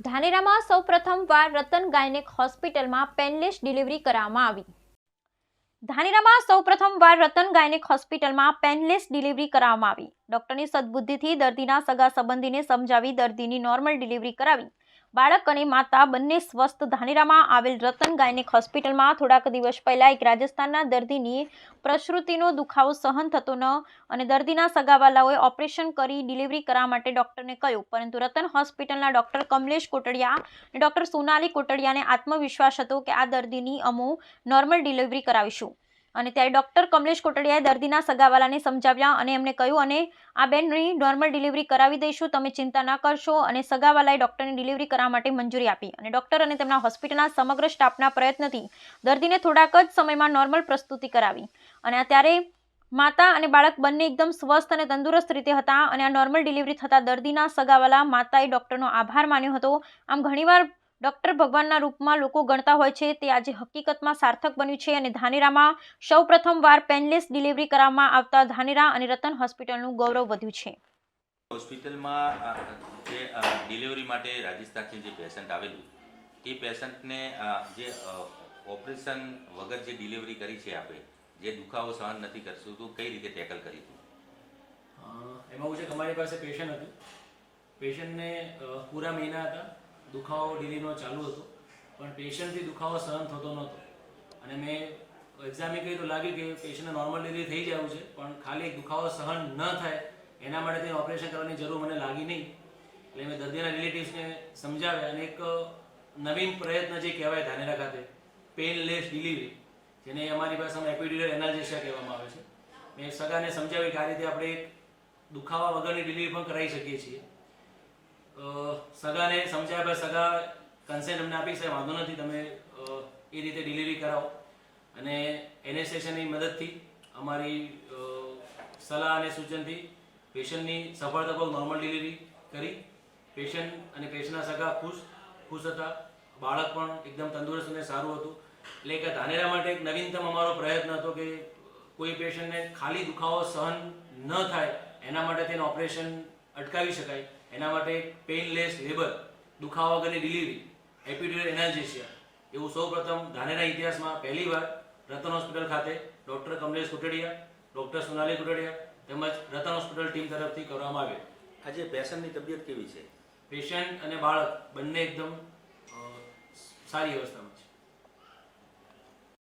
ધાનેરામાં સૌપ્રથમવાર રતન ગાયનેક હોસ્પિટલમાં painless delivery કરવામાં આવી. ધાનેરામાં સૌપ્રથમવાર રતન ગાયનેક હોસ્પિટલમાં પેનલેસ ડિલિવરી કરવામાં આવી. ડોક્ટરની સદબુદ્ધિથી દર્દીના સગા સંબંધીને સમજાવી દર્દીની નોર્મલ ડિલિવરી કરાવી. બાળક અને માતા બંને સ્વસ્થ. ધાનેરામાં આવેલ રતન ગાયનેક હોસ્પિટલમાં થોડાક દિવસ પહેલા એક રાજસ્થાનના દર્દીની પ્રસૂતિનો દુખાવો સહન થતો ન અને દર્દીના સગાવાલાઓએ ઓપરેશન કરી ડિલિવરી કરવા માટે ડોક્ટરને કહ્યું, પરંતુ રતન હોસ્પિટલના ડોક્ટર કમલેશ કોટડિયા અને ડોક્ટર સોનાલી કોટડિયાને આત્મવિશ્વાસ હતો કે આ દર્દીની અમો નોર્મલ ડિલિવરી કરાવીશું. અને ત્યારે ડોક્ટર કમલેશ કોટડિયાએ દર્દીના સગાવાલાને સમજાવ્યા અને એમને કહ્યું, અને આ બેનની નોર્મલ ડિલિવરી કરાવી દઈશું, તમે ચિંતા ના કરશો. અને સગાવાલાએ ડોક્ટરની ડિલિવરી કરવા માટે મંજૂરી આપી. અને ડોક્ટર અને તેમના હોસ્પિટલના સમગ્ર સ્ટાફના પ્રયત્નથી દર્દીને થોડાક જ સમયમાં નોર્મલ પ્રસ્તુતિ કરાવી. અને ત્યારે માતા અને બાળક બંને એકદમ સ્વસ્થ અને તંદુરસ્ત રીતે હતા. અને આ નોર્મલ ડિલિવરી થતાં દર્દીના સગાવાલા માતાએ ડોક્ટરનો આભાર માન્યો હતો. આમ ઘણીવાર ડોક્ટર ભગવાનના રૂપમાં લોકો ગણતા હોય છે, તે આજે હકીકતમાં સાર્થક બન્યું છે. અને ધાનેરામાં સૌપ્રથમવાર પેનલેસ ડિલિવરી કરવામાં આવતા ધાનેરા અને રતન હોસ્પિટલનું ગૌરવ વધ્યું છે. હોસ્પિટલમાં જે ડિલિવરી માટે રાજસ્થાનથી જે પેશન્ટ આવેલું, એ પેશન્ટને જે ઓપરેશન વગર જે ડિલિવરી કરી છે, આપણે જે દુખાવો સહન નથી કરશું, તો કઈ રીતે ટેકલ કરી હતું? એમાં એવું છે કે અમારી પાસે પેશન્ટ હતું. પેશન્ટને પૂરા મહિના હતા, દુખાવો ડિલિવરીનો ચાલુ હતો, પણ પેશન્ટથી દુખાવો સહન થતો નહોતો. અને મેં એક્ઝામિન કરી તો લાગ્યું કે પેશન્ટને નોર્મલ ડિલિવરી થઈ જવું છે, પણ ખાલી દુખાવો સહન ન થાય એના માટે તેને ઓપરેશન કરવાની જરૂર મને લાગી નહીં. એટલે મેં દર્દીના રિલેટિવ્સને સમજાવ્યા અને એક નવીન પ્રયત્ન જે કહેવાય ધાનેરા ખાતે પેનલેસ ડિલિવરી, જેને અમારી ભાષામાં એપિડ્યુરલ એનાલ્જેસિયા કહેવામાં આવે છે, મેં સગાને સમજાવી કે આ રીતે આપણે એક દુખાવા વગરની ડિલિવરી પણ કરાવી શકીએ છીએ. સગાને સમજાવ્યા બાદ સગા કન્સેન્ટ અમને આપી, સાહેબ વાંધો નથી, તમે એ રીતે ડિલિવરી કરાવો. અને એનેસ્થેશિયાની મદદથી, અમારી સલાહ અને સૂચનથી પેશન્ટની સફળતાપૂર્વક નોર્મલ ડિલિવરી કરી. પેશન્ટ અને પેશન્ટના સગા ખુશ હતા. બાળક પણ એકદમ તંદુરસ્ત અને સારું હતું. એટલે કે ધાનેરા માટે એક નવીનતમ અમારો પ્રયત્ન હતો કે કોઈ પેશન્ટને ખાલી દુખાવો સહન ન થાય એના માટે તેને ઓપરેશન અટકાવી શકાય. એના માટે પેઇનલેસ લેબર, દુખાવા વગરની ડિલિવરી, એપિડ્યુરલ એનાલ્જેસિયા, એવું સૌપ્રથમ ધાનેરા ઇતિહાસમાં પહેલીવાર રતન હોસ્પિટલ ખાતે ડૉક્ટર કમલેશ કોટડિયા, ડૉક્ટર સોનાલી કોટડિયા તેમજ રતન હોસ્પિટલ ટીમ તરફથી કરવામાં આવેલ. આજે પેશન્ટની તબિયત કેવી છે? પેશન્ટ અને બાળક બંને એકદમ સારી અવસ્થામાં.